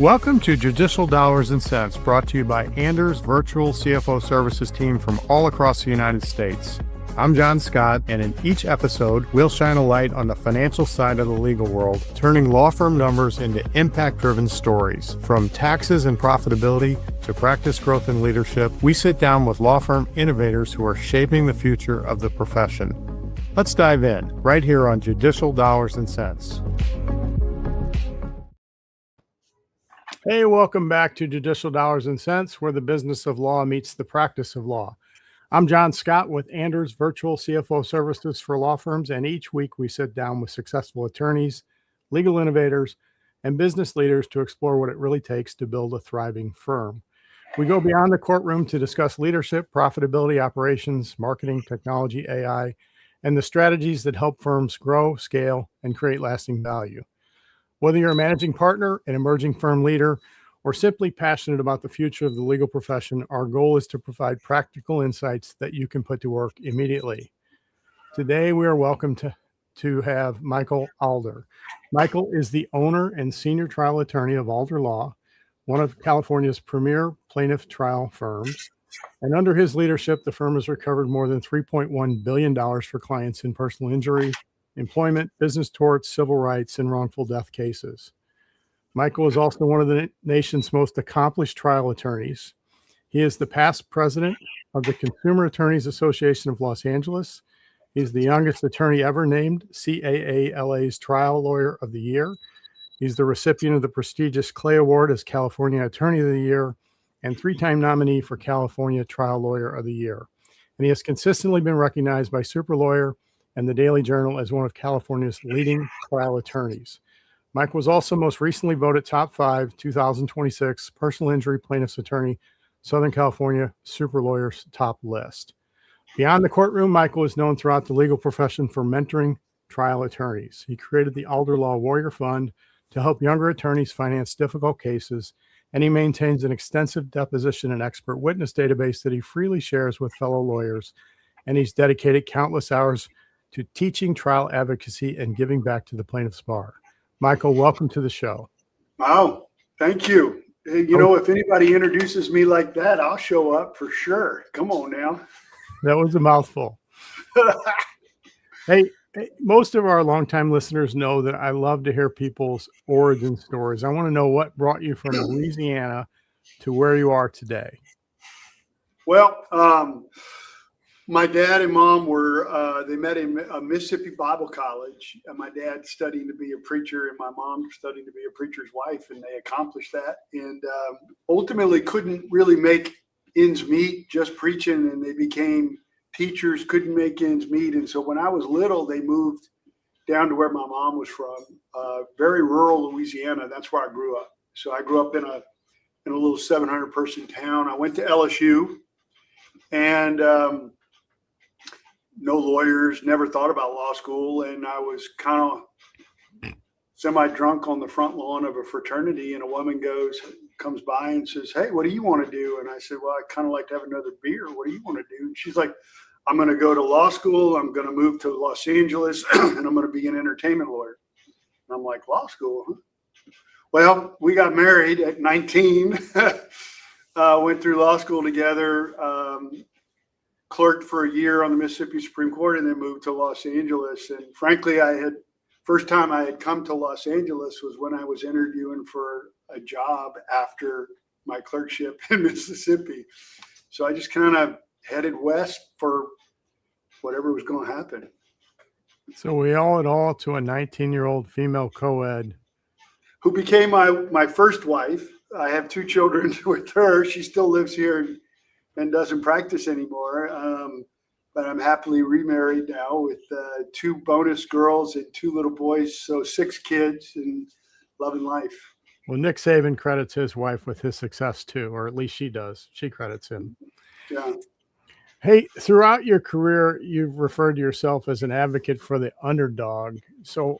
Welcome to Judicial Dollars and Cents, brought to you by Alder's virtual CFO services team from all across the United States. I'm John Scott, and in each episode, we'll shine a light on the financial side of the legal world, turning law firm numbers into impact-driven stories. From taxes and profitability to practice growth and leadership, we sit down with law firm innovators who are shaping the future of the profession. Let's dive in, right here on Judicial Dollars and Cents. Hey, welcome back to Judicial Dollars and Cents, where the business of law meets the practice of law. I'm John Scott with Alder's virtual CFO services for law firms, and each week we sit down with successful attorneys, legal innovators, and business leaders to explore what it really takes to build a thriving firm. We go beyond the courtroom to discuss leadership, profitability, operations, marketing, technology, AI, and the strategies that help firms grow, scale, and create lasting value. Whether you're a managing partner, an emerging firm leader, or simply passionate about the future of the legal profession, our goal is to provide practical insights that you can put to work immediately. Today, we are welcome to have Michael Alder. Michael is the owner and senior trial attorney of Alder Law, one of California's premier plaintiff trial firms. And under his leadership, the firm has recovered more than $3.1 billion for clients in personal injury, employment, business torts, civil rights, and wrongful death cases. Michael is also one of the nation's most accomplished trial attorneys. He is the past president of the Consumer Attorneys Association of Los Angeles. He's the youngest attorney ever named CAALA's Trial Lawyer of the Year. He's the recipient of the prestigious Clay Award as California Attorney of the Year and three-time nominee for California Trial Lawyer of the Year. And he has consistently been recognized by Super Lawyer and the Daily Journal as one of California's leading trial attorneys. Mike was also most recently voted top 5 2026 personal injury plaintiff's attorney, Southern California Super Lawyers top list. Beyond the courtroom, Michael is known throughout the legal profession for mentoring trial attorneys. He created the Alder Law Warrior Fund to help younger attorneys finance difficult cases, and he maintains an extensive deposition and expert witness database that he freely shares with fellow lawyers, and he's dedicated countless hours to teaching trial advocacy and giving back to the plaintiff's bar. Michael, welcome to the show. Wow, thank you. Hey, if anybody introduces me like that, I'll show up for sure. Come on now. That was a mouthful. Hey, most of our longtime listeners know that I love to hear people's origin stories. I want to know what brought you from Louisiana to where you are today. Well, my dad and mom they met in Mississippi Bible College. My dad studying to be a preacher and my mom studying to be a preacher's wife, and they accomplished that and ultimately couldn't really make ends meet just preaching, and they became teachers, couldn't make ends meet. And so when I was little, they moved down to where my mom was from, very rural Louisiana. That's where I grew up. So I grew up in a little 700 person town. I went to LSU and no lawyers, never thought about law school. And I was kind of semi-drunk on the front lawn of a fraternity, and a woman comes by and says, "Hey, what do you want to do?" And I said, "Well, I kind of like to have another beer. What do you want to do?" And she's like, "I'm going to go to law school. I'm going to move to Los Angeles and I'm going to be an entertainment lawyer." And I'm like, "Law school, huh?" Well, we got married at 19, went through law school together, clerked for a year on the Mississippi Supreme Court, and then moved to Los Angeles. And frankly, first time I had come to Los Angeles was when I was interviewing for a job after my clerkship in Mississippi. So I just kind of headed west for whatever was going to happen. So we owe it all to a 19-year-old female co-ed who became my first wife. I have 2 children with her. She still lives here and doesn't practice anymore. But I'm happily remarried now with 2 bonus girls and 2 little boys. So 6 kids and loving life. Well, Nick Saban credits his wife with his success too, or at least she does. She credits him. Yeah. Hey, throughout your career, you've referred to yourself as an advocate for the underdog. So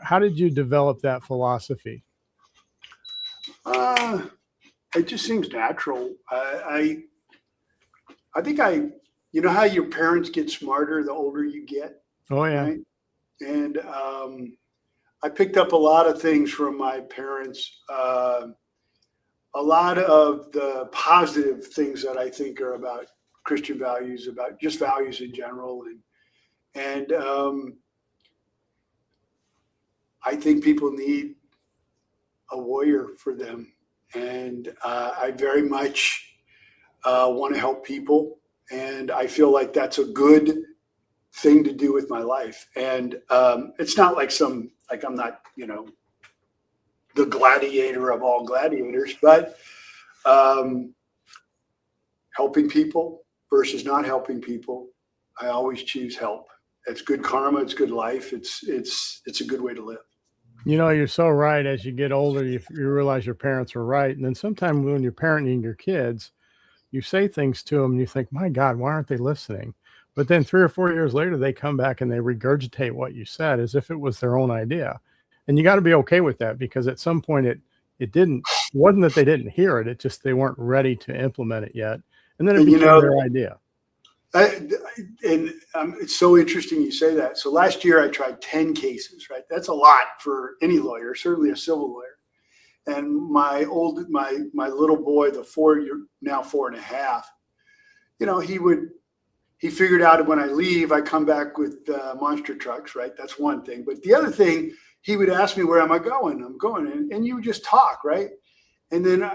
how did you develop that philosophy? It just seems natural. I think you know how your parents get smarter the older you get? Oh, yeah. Right? And I picked up a lot of things from my parents. A lot of the positive things that I think are about Christian values, about just values in general, and I think people need a warrior for them, and I very much want to help people, and I feel like that's a good thing to do with my life. And it's not like I'm not, the gladiator of all gladiators, but helping people versus not helping people, I always choose help. It's good karma. It's good life. It's a good way to live. You're so right. As you get older, you realize your parents were right. And then sometimes when you're parenting your kids, you say things to them and you think, my God, why aren't they listening? But then 3 or 4 years later, they come back and they regurgitate what you said as if it was their own idea. And you got to be okay with that, because at some point it wasn't that they didn't hear it. It just, they weren't ready to implement it yet. And then it became their idea. It's so interesting you say that. So last year I tried 10 cases, right? That's a lot for any lawyer, certainly a civil lawyer. And my little boy, now 4.5, he figured out when I leave, I come back with monster trucks, right? That's one thing. But the other thing, he would ask me, where am I going? I'm going. And you would just talk, right? And then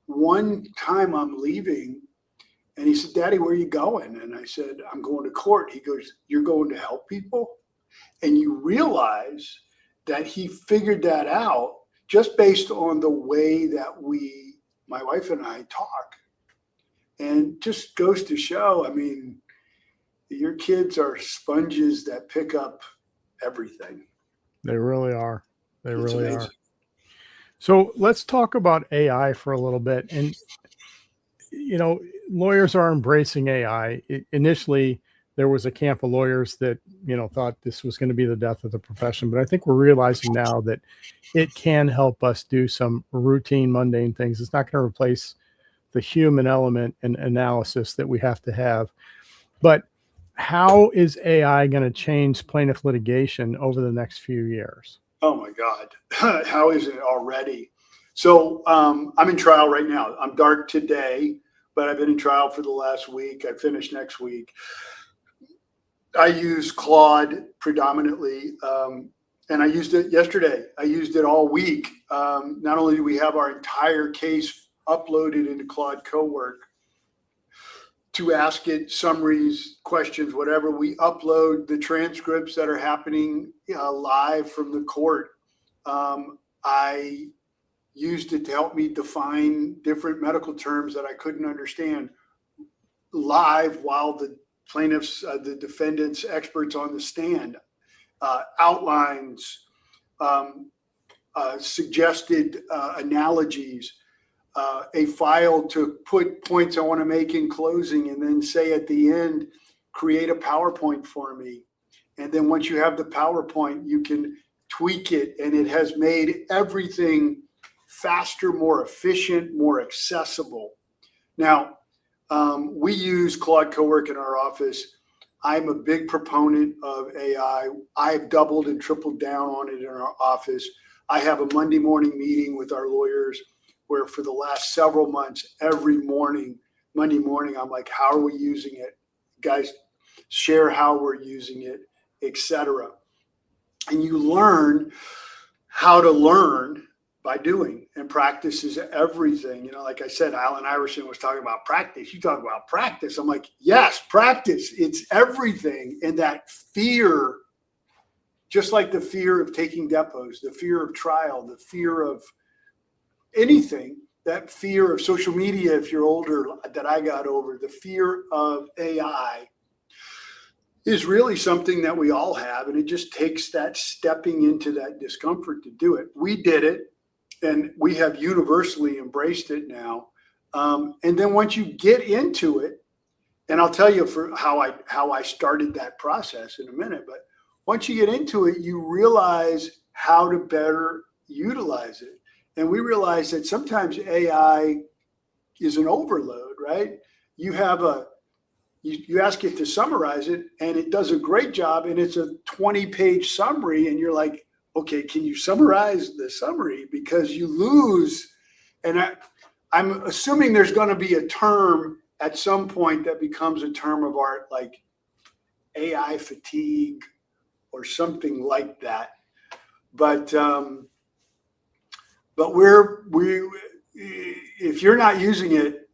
one time I'm leaving, and he said, Daddy, where are you going? And I said, I'm going to court. He goes, you're going to help people? And you realize that he figured that out just based on the way that my wife and I talk. And just goes to show, your kids are sponges that pick up everything. They really are. They really are. So let's talk about AI for a little bit. And, lawyers are embracing AI. Initially, there was a camp of lawyers that, thought this was going to be the death of the profession. But I think we're realizing now that it can help us do some routine, mundane things. It's not going to replace the human element and analysis that we have to have. But how is AI going to change plaintiff litigation over the next few years? Oh my God. How is it already? So I'm in trial right now. I'm dark today, but I've been in trial for the last week. I finish next week. I use Claude predominantly, and I used it yesterday. I used it all week. Not only do we have our entire case uploaded into Claude Cowork to ask it summaries, questions, whatever, we upload the transcripts that are happening live from the court. I used it to help me define different medical terms that I couldn't understand live while the plaintiffs, the defendants, experts on the stand, outlines, suggested analogies, a file to put points I want to make in closing, and then say at the end, create a PowerPoint for me. And then once you have the PowerPoint, you can tweak it, and it has made everything faster, more efficient, more accessible. Now, we use Claude Cowork in our office. I'm a big proponent of AI. I've doubled and tripled down on it in our office. I have a Monday morning meeting with our lawyers where for the last several months, every morning, Monday morning, I'm like, how are we using it? Guys, share how we're using it, etc. And you learn how to learn by doing, and practice is everything. Like I said, Allen Iverson was talking about practice. You talk about practice. I'm like, yes, practice. It's everything. And that fear, just like the fear of taking depots, the fear of trial, the fear of anything, that fear of social media, if you're older, that I got over, the fear of AI is really something that we all have. And it just takes that stepping into that discomfort to do it. We did it. And we have universally embraced it now. And then once you get into it, and I'll tell you for how I started that process in a minute, but once you get into it, you realize how to better utilize it. And we realize that sometimes AI is an overload, right? You ask it to summarize it, and it does a great job, and it's a 20-page summary, and you're like, okay, can you summarize the summary? Because you lose. And I'm assuming there's going to be a term at some point that becomes a term of art, like AI fatigue or something like that. But if you're not using it,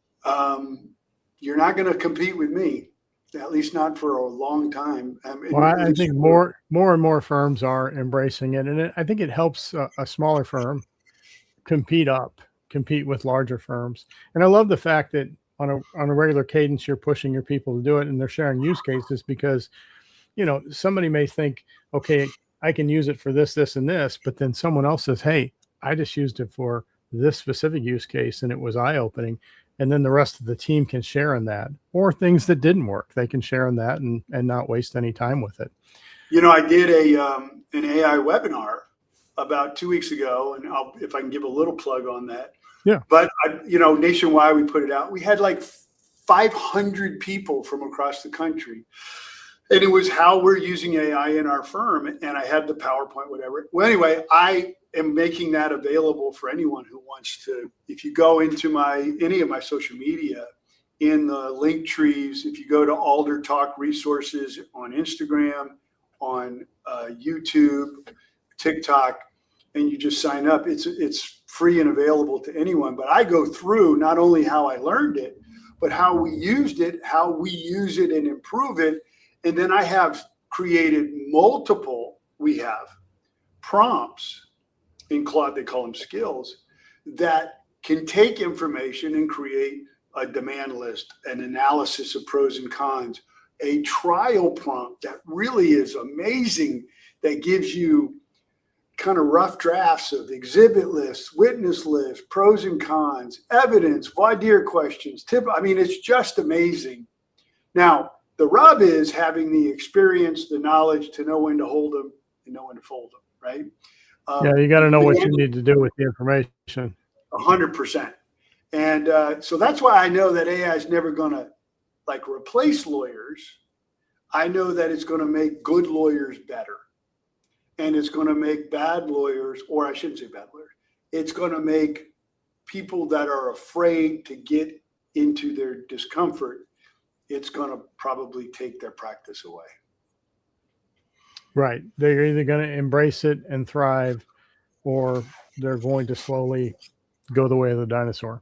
you're not going to compete with me, at least not for a long time. Well, I think more and more firms are embracing it, and I think it helps a smaller firm compete with larger firms. And I love the fact that on a regular cadence, you're pushing your people to do it, and they're sharing use cases because, somebody may think, okay, I can use it for this, this, and this, but then someone else says, hey, I just used it for this specific use case and it was eye-opening. And then the rest of the team can share in that, or things that didn't work, they can share in that and not waste any time with it. I did an AI webinar about 2 weeks ago, and if I can give a little plug on that. Yeah. But nationwide, we put it out. We had like 500 people from across the country. And it was how we're using AI in our firm. And I had the PowerPoint, whatever. Well, anyway, I am making that available for anyone who wants to. If you go into any of my social media, in the link trees, if you go to Alder Talk Resources on Instagram, on YouTube, TikTok, and you just sign up, it's free and available to anyone. But I go through not only how I learned it, but how we used it, how we use it and improve it. And then I have created we have prompts in Claude, they call them skills, that can take information and create a demand list, an analysis of pros and cons, a trial prompt that really is amazing, that gives you kind of rough drafts of exhibit lists, witness lists, pros and cons, evidence, voir dire questions, it's just amazing. Now, the rub is having the experience, the knowledge to know when to hold them and know when to fold them, right? Yeah, you got to know what you need to do with the information. 100%. And so that's why I know that AI is never going to replace lawyers. I know that it's going to make good lawyers better. And it's going to make bad lawyers, or I shouldn't say bad lawyers, it's going to make people that are afraid to get into their discomfort, it's going to probably take their practice away. Right. They're either going to embrace it and thrive, or they're going to slowly go the way of the dinosaur.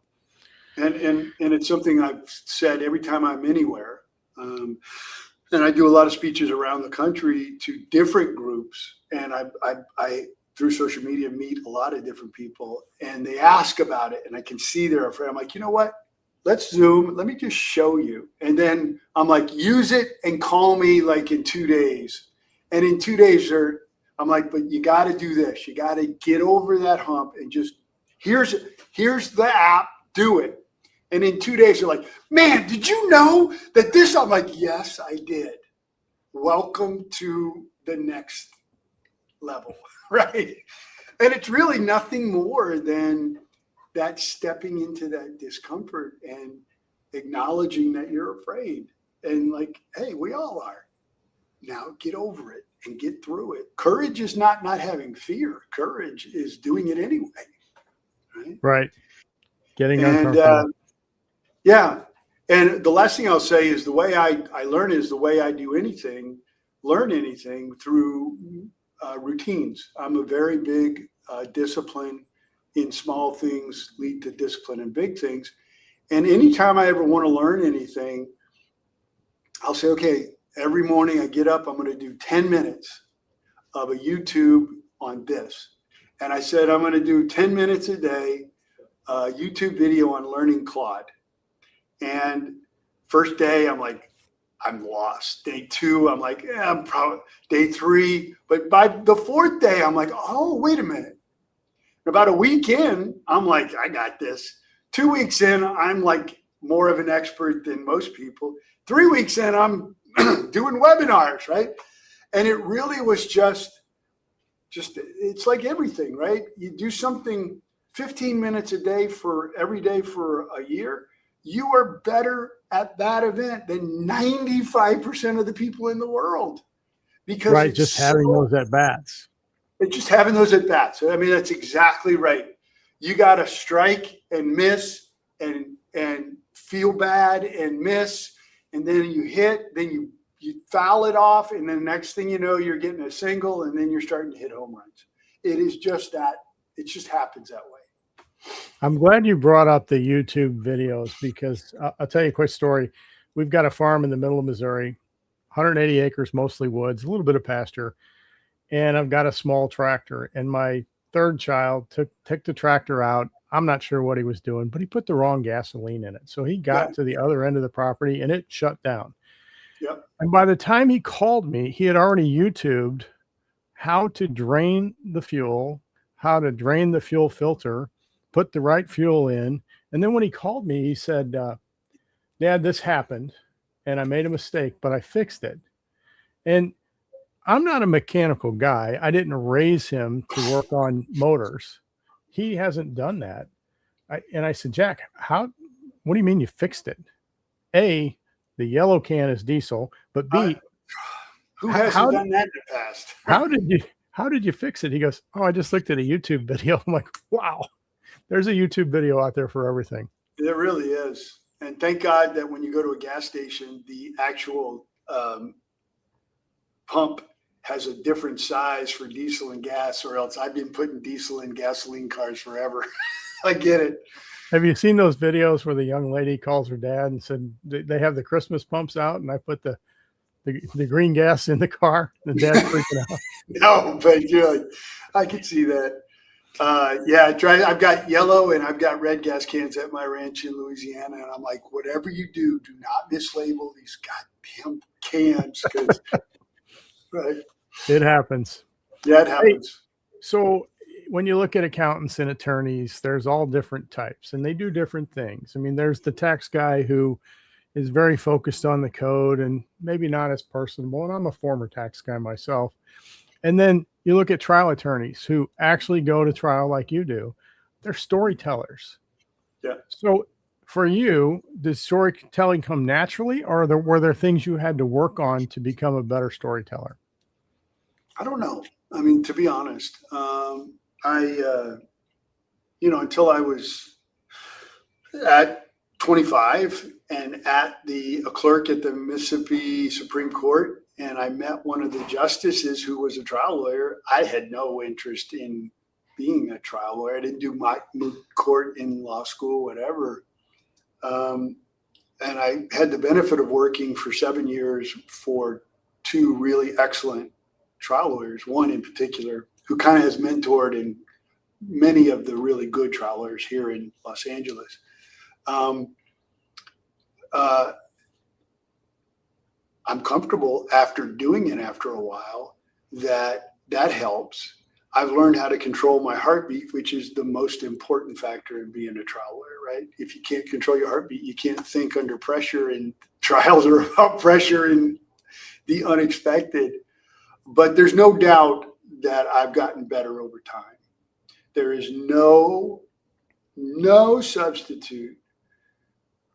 And it's something I've said every time I'm anywhere. And I do a lot of speeches around the country to different groups. And I through social media, meet a lot of different people, and they ask about it. And I can see they're afraid. I'm like, you know what? Let's Zoom. Let me just show you. And then I'm like, use it and call me in 2 days. And in 2 days, I'm like, but you got to do this. You got to get over that hump and just, here's the app, do it. And in 2 days, they're like, man, did you know that this? I'm like, yes, I did. Welcome to the next level, right? And it's really nothing more than that stepping into that discomfort and acknowledging that you're afraid. And hey, we all are. Now get over it and get through it. Courage is not having fear. Courage is doing it anyway. Right. Getting uncomfortable. Yeah. And the last thing I'll say is the way I learn is the way I do anything, learn anything through routines. I'm a very big discipline in small things lead to discipline in big things. And anytime I ever want to learn anything, I'll say, okay, every morning I get up, I'm going to do 10 minutes of a YouTube on this. And I said, I'm going to do 10 minutes a day, YouTube video on learning Claude. And first day, I'm like, I'm lost. Day two, I'm like, I'm probably day three. But by the fourth day, I'm like, oh, wait a minute. About a week in, I'm like, I got this. 2 weeks in, I'm like more of an expert than most people. 3 weeks in, I'm doing webinars, right? And it really was just it's like everything, right? You do something 15 minutes a day every day for a year, you are better at that event than 95% of the people in the world. Because right, just having those at bats. It's just having those at bats. I mean, that's exactly right. You got to strike and miss and feel bad and miss, and then you hit, then you foul it off, and then the next thing you know, you're getting a single, and then you're starting to hit home runs. It is just that. It just happens that way. I'm glad you brought up the YouTube videos because I'll tell you a quick story. We've got a farm in the middle of Missouri, 180 acres, mostly woods, a little bit of pasture. And I've got a small tractor, and my third child took the tractor out. I'm not sure what he was doing, but he put the wrong gasoline in it. So he got to the other end of the property and it shut down. Yep. And by the time he called me, he had already YouTubed how to drain the fuel, how to drain the fuel filter, put the right fuel in. And then when he called me, he said, Dad, this happened and I made a mistake, but I fixed it. And I'm not a mechanical guy. I didn't raise him to work on motors. He hasn't done that. And I said, Jack, what do you mean you fixed it? A, the yellow can is diesel, but B, who hasn't done that in the past? How did you fix it? He goes, oh, I just looked at a YouTube video. I'm like, wow, there's a YouTube video out there for everything. There really is. And thank God that when you go to a gas station, the actual pump has a different size for diesel and gas, or else I've been putting diesel in gasoline cars forever. I get it. Have you seen those videos where the young lady calls her dad and said they have the Christmas pumps out and I put the green gas in the car? The dad's freaking out. No, but I can see that. I've got yellow and I've got red gas cans at my ranch in Louisiana, and I'm like, whatever you do not mislabel these goddamn cans, because right. It happens. Yeah, it happens. Hey, so when you look at accountants and attorneys, there's all different types and they do different things. I mean, there's the tax guy who is very focused on the code and maybe not as personable. And I'm a former tax guy myself. And then you look at trial attorneys who actually go to trial like you do. They're storytellers. Yeah. So for you, does storytelling come naturally, or were there things you had to work on to become a better storyteller? I don't know. I mean, to be honest, until I was at 25 and a clerk at the Mississippi Supreme Court, and I met one of the justices who was a trial lawyer, I had no interest in being a trial lawyer. I didn't do my court in law school, whatever. And I had the benefit of working for 7 years for two really excellent trial lawyers, one in particular who kind of has mentored in many of the really good trial lawyers here in Los Angeles. I'm comfortable after doing it after a while that helps. I've learned how to control my heartbeat, which is the most important factor in being a trial lawyer, right? If you can't control your heartbeat, you can't think under pressure, and trials are about pressure and the unexpected. But there's no doubt that I've gotten better over time. There is no substitute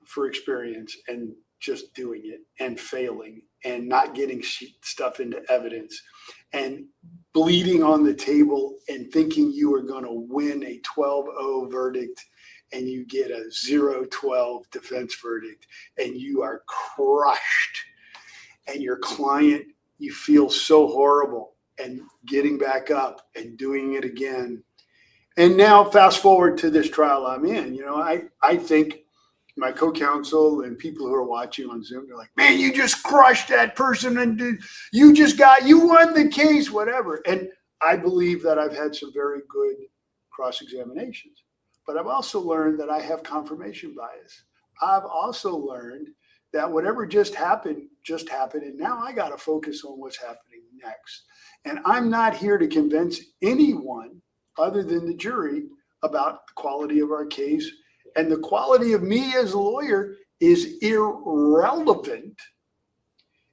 for experience and just doing it and failing and not getting stuff into evidence and bleeding on the table and thinking you are going to win a 12-0 verdict and you get a 0-12 defense verdict and you are crushed, and your client, you feel so horrible, and getting back up and doing it again. And now fast forward to this trial I'm in, I think my co-counsel and people who are watching on Zoom, they're like, man, you just crushed that person and you won the case, whatever. And I believe that I've had some very good cross-examinations, but I've also learned that I have confirmation bias. I've also learned that whatever just happened. And now I got to focus on what's happening next. And I'm not here to convince anyone other than the jury about the quality of our case. And the quality of me as a lawyer is irrelevant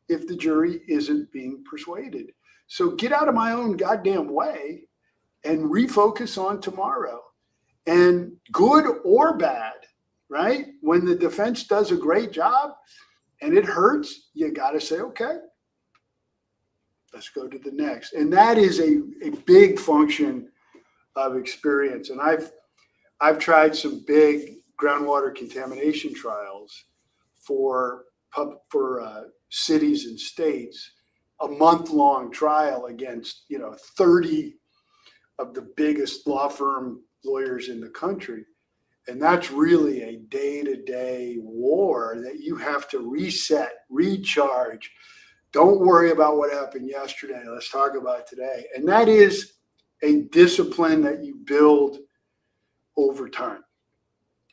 if the jury isn't being persuaded. So get out of my own goddamn way and refocus on tomorrow. And good or bad, right? When the defense does a great job and it hurts, you got to say, okay, Let's go to the next. And that is a big function of experience. And I've tried some big groundwater contamination trials for cities and states, a month-long trial against 30 of the biggest law firm lawyers in the country. And that's really a day-to-day war that you have to reset, recharge. Don't worry about what happened yesterday. Let's talk about today. And that is a discipline that you build over time.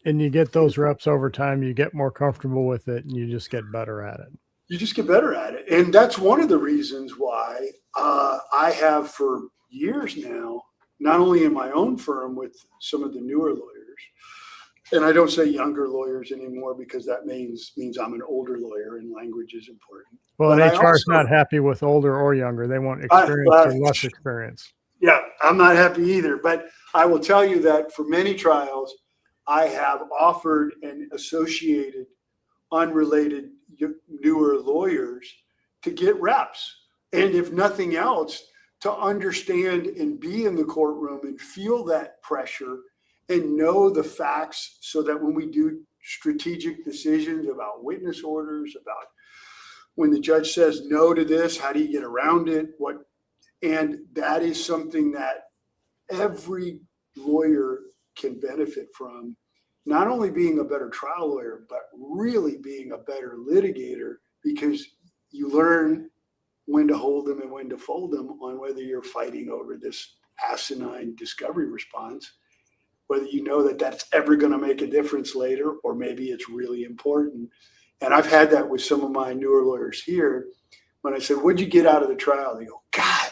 And you get those reps over time, you get more comfortable with it, and you just get better at it. You just get better at it. And that's one of the reasons why I have for years now, not only in my own firm with some of the newer lawyers, and I don't say younger lawyers anymore because that means I'm an older lawyer and language is important. Well, and HR is not happy with older or younger. They want experience or less experience. Yeah, I'm not happy either. But I will tell you that for many trials, I have offered and associated unrelated newer lawyers to get reps. And if nothing else, to understand and be in the courtroom and feel that pressure and know the facts so that when we do strategic decisions about witness orders, about when the judge says no to this, how do you get around it? And that is something that every lawyer can benefit from, not only being a better trial lawyer, but really being a better litigator, because you learn when to hold them and when to fold them on whether you're fighting over this asinine discovery response, whether you know that that's ever going to make a difference later, or maybe it's really important. And I've had that with some of my newer lawyers here. When I said, what'd you get out of the trial? They go, God,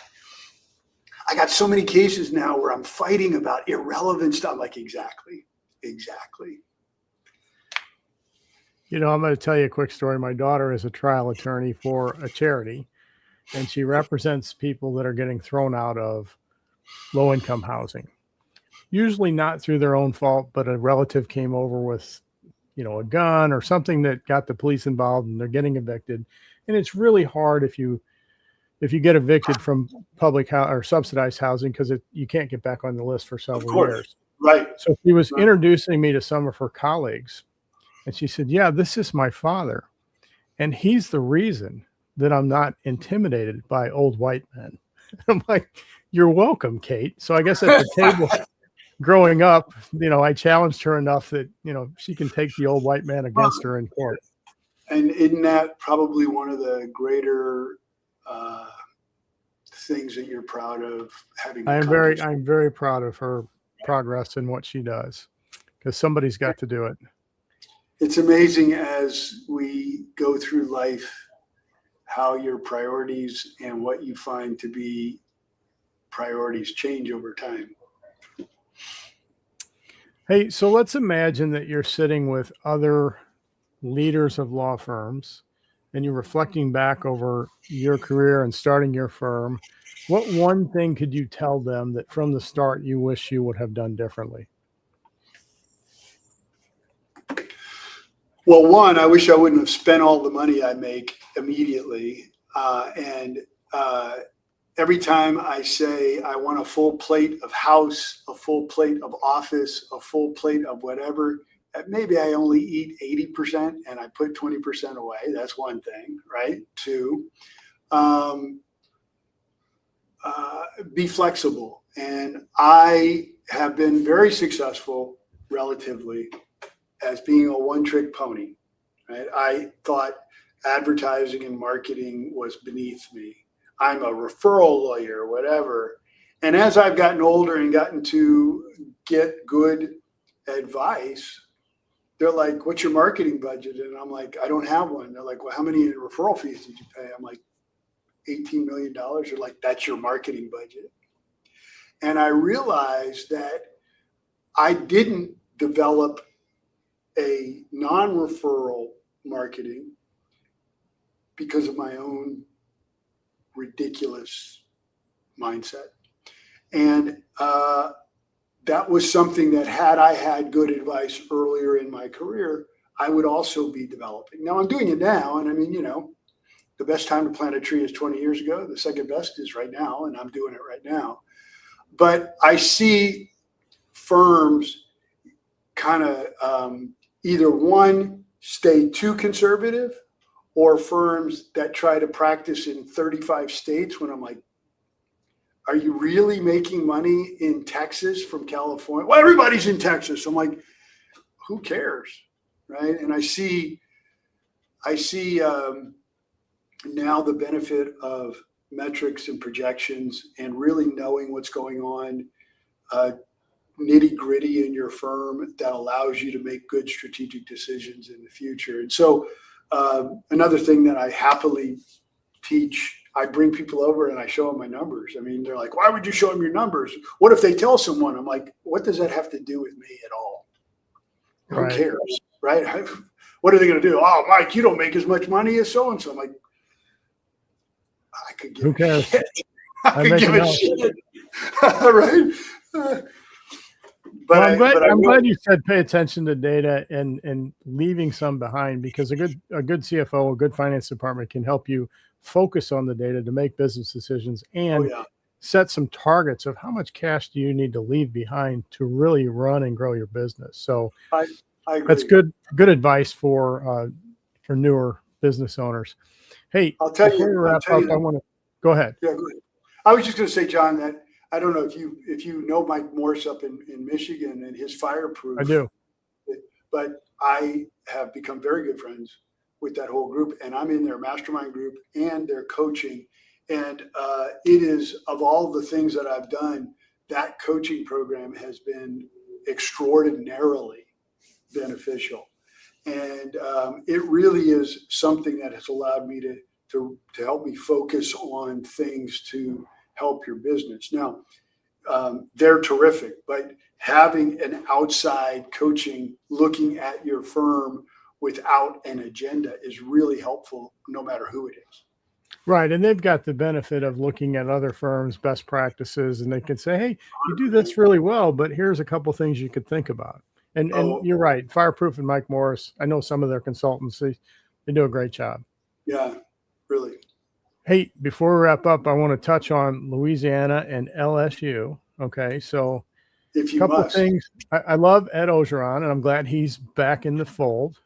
I got so many cases now where I'm fighting about irrelevant stuff. I'm like, exactly. I'm going to tell you a quick story. My daughter is a trial attorney for a charity, and she represents people that are getting thrown out of low-income housing. Usually not through their own fault, but a relative came over with, a gun or something that got the police involved, and they're getting evicted. And it's really hard if you get evicted from public or subsidized housing, because you can't get back on the list for several years. Right. So she was introducing me to some of her colleagues, and she said, yeah, this is my father, and he's the reason that I'm not intimidated by old white men. I'm like, you're welcome, Kate. So I guess at the table growing up, I challenged her enough that, she can take the old white man against her in court. And isn't that probably one of the greater things that you're proud of having? I'm very proud of her progress in what she does, because somebody's got to do it. It's amazing as we go through life how your priorities and what you find to be priorities change over time. Hey, so let's imagine that you're sitting with other leaders of law firms and you're reflecting back over your career and starting your firm. What one thing could you tell them that from the start you wish you would have done differently? Well, one, I wish I wouldn't have spent all the money I make immediately. Every time I say I want a full plate of house, a full plate of office, a full plate of whatever, maybe I only eat 80% and I put 20% away. That's one thing, right? Two, be flexible. And I have been very successful relatively as being a one-trick pony, right? I thought advertising and marketing was beneath me. I'm a referral lawyer, whatever. And as I've gotten older and gotten to get good advice, they're like, what's your marketing budget? And I'm like, I don't have one. They're like, well, how many referral fees did you pay? I'm like, $18 million. They're like, that's your marketing budget. And I realized that I didn't develop a non-referral marketing because of my own ridiculous mindset. And that was something that had I had good advice earlier in my career, I would also be developing. Now I'm doing it now. And I mean, the the best time to plant a tree is 20 years ago. The second best is right now, and I'm doing it right now. But I see firms kind of either one, stay too conservative, or firms that try to practice in 35 states when I'm like, are you really making money in Texas from California? Well, everybody's in Texas. I'm like, who cares, right? And I see now the benefit of metrics and projections and really knowing what's going on, nitty gritty in your firm that allows you to make good strategic decisions in the future. And so another thing that I happily teach, I bring people over and I show them my numbers. I mean, they're like, why would you show them your numbers? What if they tell someone? I'm like, what does that have to do with me at all? Who cares, right? What are they going to do? Oh, Mike, you don't make as much money as so-and-so. I'm like, I could give a shit. I could give a shit, right? But I'm glad you said pay attention to data and leaving some behind, because a good CFO, a good finance department can help you focus on the data to make business decisions and set some targets of how much cash do you need to leave behind to really run and grow your business. So I agree. That's good advice for newer business owners. Hey, I'll tell before you, we wrap up, I want to go ahead. Yeah, go ahead. I was just going to say, John, that I don't know if you know Mike Morse up in Michigan and his fireproof. I do. But I have become very good friends with that whole group, and I'm in their mastermind group and their coaching. And it is, of all the things that I've done, that coaching program has been extraordinarily beneficial. And it really is something that has allowed me to help me focus on things to help your business. Now, they're terrific, but having an outside coaching looking at your firm without an agenda is really helpful, no matter who it is. Right. And they've got the benefit of looking at other firms' best practices, and they can say, hey, you do this really well, but here's a couple things you could think about. And you're right. Fireproof and Mike Morris, I know some of their consultants, they do a great job. Yeah, really. Hey, before we wrap up, I want to touch on Louisiana and LSU. Okay. So a couple things. I love Ed Ogeron, and I'm glad he's back in the fold.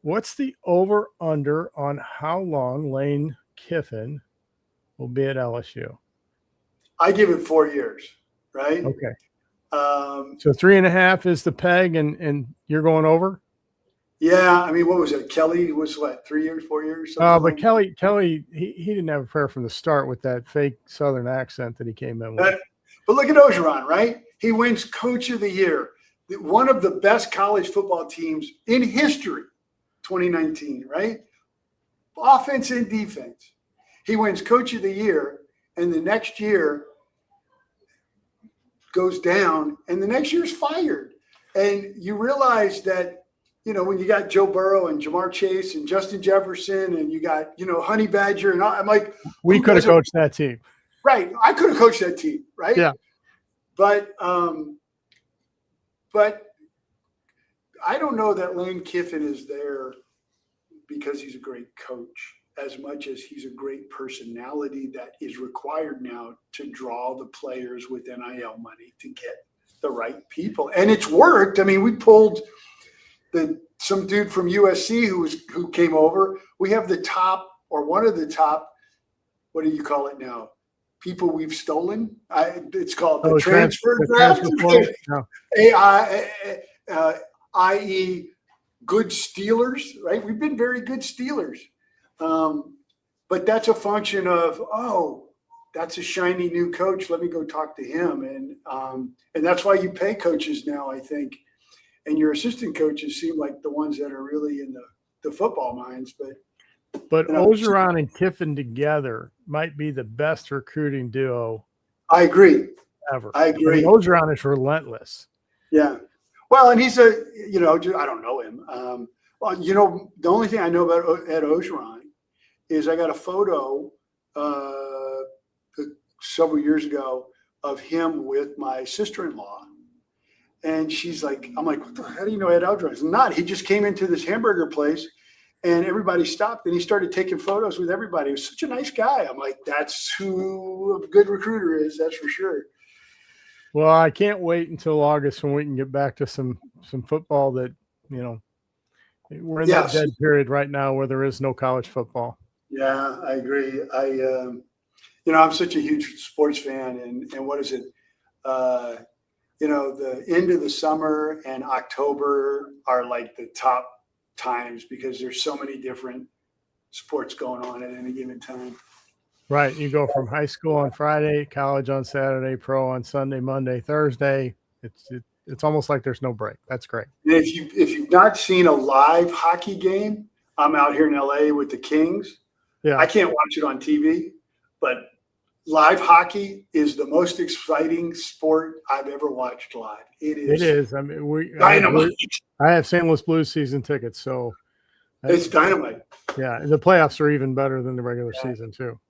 What's the over under on how long Lane Kiffin will be at LSU? I give it 4 years, right? Okay. So 3.5 is the peg, and you're going over? Yeah. I mean, what was it? Kelly was what, 3 years, 4 years? But Kelly, he didn't have a prayer from the start with that fake Southern accent that he came in with. But look at Ogeron, right? He wins Coach of the Year. One of the best college football teams in history, 2019, right? Offense and defense. He wins Coach of the Year, and the next year goes down, and the next year's fired. And you realize that, when you got Joe Burrow and Jamar Chase and Justin Jefferson, and you got, Honey Badger, and I'm like, we could have coached that team. Right. I could have coached that team, right? Yeah. But I don't know that Lane Kiffin is there because he's a great coach as much as he's a great personality that is required now to draw the players with NIL money to get the right people. And it's worked. I mean, we pulled some dude from USC who came over. We have the top, or one of the top, what do you call it now? People we've stolen. It's called the transfer draft. I.e. good stealers, right? We've been very good stealers. But that's a function of, that's a shiny new coach. Let me go talk to him. And that's why you pay coaches now, I think. And your assistant coaches seem like the ones that are really in the football minds. But Ogeron and Kiffin together might be the best recruiting duo. I agree. Ever. I agree. Ogeron is relentless. Yeah. Well, and he's I don't know him. The only thing I know about Ed Ogeron is I got a photo several years ago of him with my sister-in-law. And she's like, I'm like, how do you know Ed Ogeron? He's not. He just came into this hamburger place And everybody stopped, and he started taking photos with everybody. He was such a nice guy. I'm like, that's who a good recruiter is. That's for sure. Well, I can't wait until August when we can get back to some football that, we're in that dead period right now where there is no college football. Yeah, I agree. I'm such a huge sports fan, and what is it? The end of the summer and October are like the top times because there's so many different sports going on at any given time. Right. You go from high school on Friday, college on Saturday, pro on Sunday, Monday, Thursday. It's almost like there's no break. That's great. And if you've not seen a live hockey game, I'm out here in LA with the Kings. Yeah. I can't watch it on TV, but live hockey is the most exciting sport I've ever watched live. It is. I mean, dynamite. I have St. Louis Blues season tickets, so it's dynamite. Yeah, the playoffs are even better than the regular season too.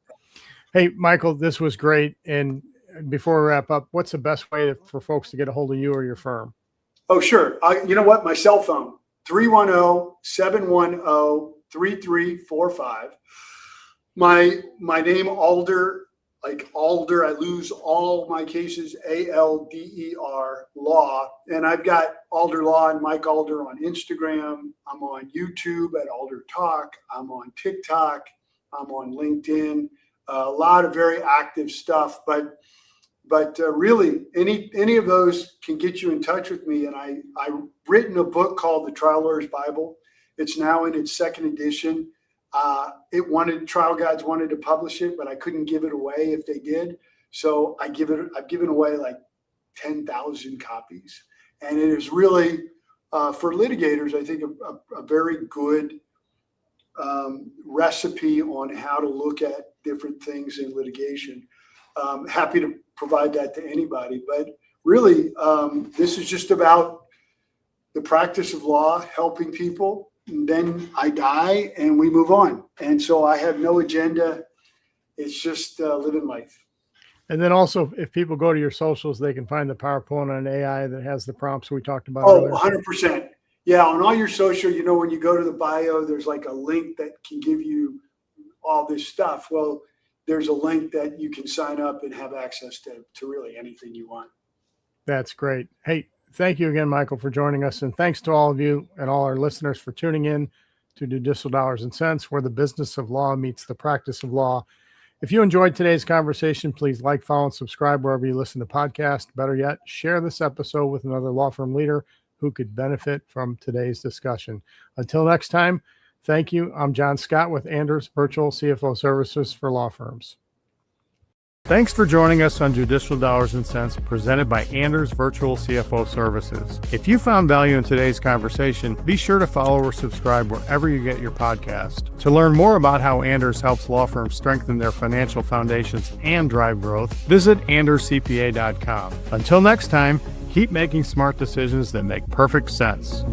Hey, Michael, this was great. And before we wrap up, what's the best way for folks to get a hold of you or your firm? Oh, sure. You know what? My cell phone, 310-710-3345. My name, Alder, like Alder, I lose all my cases, ALDER, law. And I've got Alder Law and Mike Alder on Instagram. I'm on YouTube at Alder Talk. I'm on TikTok. I'm on LinkedIn. A lot of very active stuff, but really any of those can get you in touch with me. And I've written a book called The Trial Lawyer's Bible. It's now in its second edition. Trial Guides wanted to publish it, but I couldn't give it away if they did. So I've given away like 10,000 copies. And it is really, for litigators, I think a very good recipe on how to look at different things in litigation. Happy to provide that to anybody, but really, this is just about the practice of law, helping people. And then I die and we move on. And so I have no agenda. It's just living life. And then also, if people go to your socials, they can find the PowerPoint on AI that has the prompts we talked about earlier. 100%. Yeah, on all your social, when you go to the bio, there's like a link that can give you all this stuff. Well, there's a link that you can sign up and have access to really anything you want. That's great. Hey, thank you again, Michael, for joining us. And thanks to all of you and all our listeners for tuning in to Judicial Dollars and Cents, where the business of law meets the practice of law. If you enjoyed today's conversation, please like, follow, and subscribe wherever you listen to podcasts. Better yet, share this episode with another law firm leader who could benefit from today's discussion. Until next time, thank you. I'm John Scott with Anders Virtual CFO Services for law firms. Thanks for joining us on Judicial Dollars and Cents, presented by Anders Virtual CFO Services. If you found value in today's conversation, be sure to follow or subscribe wherever you get your podcast. To learn more about how Anders helps law firms strengthen their financial foundations and drive growth, visit anderscpa.com. Until next time, keep making smart decisions that make perfect sense.